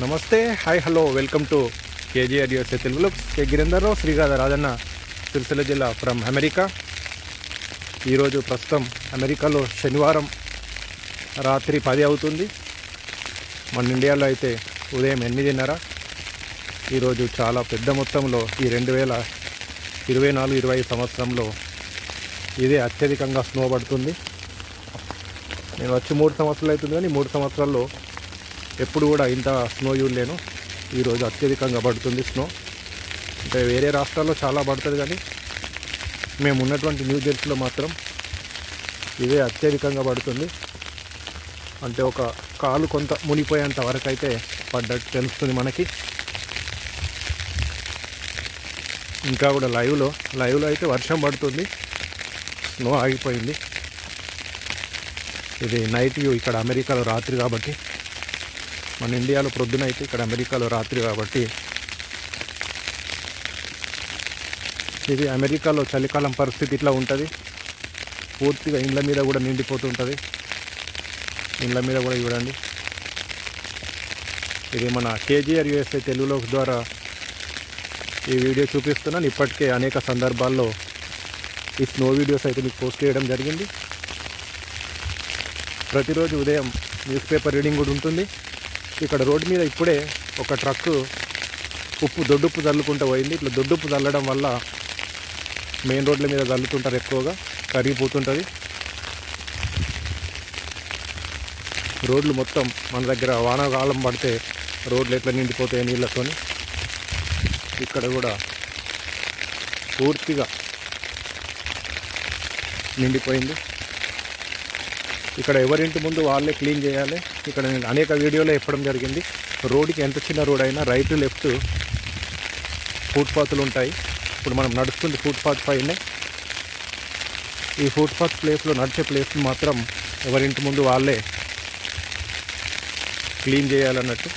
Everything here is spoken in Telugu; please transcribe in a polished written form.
నమస్తే, hi, hello, welcome to KGR USA తెలుగులో. కే గిరీందర్రావు, శ్రీగాధ రాజన్న, సిరిసిల్ల జిల్లా ఫ్రమ్ అమెరికా. ఈరోజు ప్రస్తుతం అమెరికాలో శనివారం రాత్రి 10 అవుతుంది. మన ఇండియాలో అయితే ఉదయం 8:30. ఈరోజు చాలా పెద్ద మొత్తంలో ఈ 2024-25 సంవత్సరంలో ఇదే అత్యధికంగా స్నో పడుతుంది. నేను వచ్చి 3 సంవత్సరాలు అవుతుంది, కానీ 3 సంవత్సరాల్లో ఎప్పుడు కూడా ఇంత స్నో చూడలేను. ఈరోజు అత్యధికంగా పడుతుంది స్నో. అంటే వేరే రాష్ట్రాల్లో చాలా పడుతుంది, కానీ మేము ఉన్నటువంటి న్యూ జెర్సీలో మాత్రం ఇదే అత్యధికంగా పడుతుంది. అంటే ఒక కాలు కొంత మునిపోయేంత వరకు అయితే పడ్డట్టు తెలుస్తుంది మనకి. ఇంకా కూడా లైవ్లో అయితే వర్షం పడుతుంది, స్నో ఆగిపోయింది. ఇది నైట్ వ్యూ, ఇక్కడ అమెరికాలో రాత్రి కాబట్టి. మన ఇండియాలో ప్రొద్దున అయితే ఇక్కడ అమెరికాలో రాత్రి కాబట్టి. ఇది అమెరికాలో చలికాలం పరిస్థితి ఇట్లా ఉంటుంది. పూర్తిగా ఇండ్ల మీద కూడా నిండిపోతుంటుంది. ఇండ్ల మీద కూడా చూడండి. ఇది మన కేజీఆర్ యూఎస్ఏ తెలుగులో ద్వారా ఈ వీడియో చూపిస్తున్నాను. ఇప్పటికే అనేక సందర్భాల్లో ఈ స్నో వీడియోస్ అయితే మీకు పోస్ట్ చేయడం జరిగింది. ప్రతిరోజు ఉదయం న్యూస్ పేపర్ రీడింగ్ కూడా ఉంటుంది. ఇక్కడ రోడ్డు మీద ఇప్పుడే ఒక ట్రక్కు దొడ్డుప్పు చల్లుకుంటూ పోయింది. ఇట్లా దొడ్డుప్పు చల్లడం వల్ల మెయిన్ రోడ్ల మీద చల్లుతుంటారు, ఎక్కువగా కరిగిపోతుంటుంది రోడ్లు మొత్తం. మన దగ్గర వానాకాలం పడితే రోడ్లు ఎట్లా నిండిపోతాయి నీళ్ళతోని, ఇక్కడ కూడా పూర్తిగా నిండిపోయింది. ఇక్కడ ఎవరింటి ముందు వాళ్ళే క్లీన్ చేయాలి. ఇక్కడ నేను అనేక వీడియోలో చెప్పడం జరిగింది, రోడ్డుకి ఎంత చిన్న రోడ్ అయినా రైట్ లెఫ్ట్ ఫుట్పాత్లు ఉంటాయి. ఇప్పుడు మనం నడుస్తుంది ఫుట్పాత్ పైనే. ఈ ఫుట్పాత్ ప్లేస్లో నడిచే ప్లేస్ని మాత్రం ఎవరింటి ముందు వాళ్ళే క్లీన్ చేయాలన్నట్టు.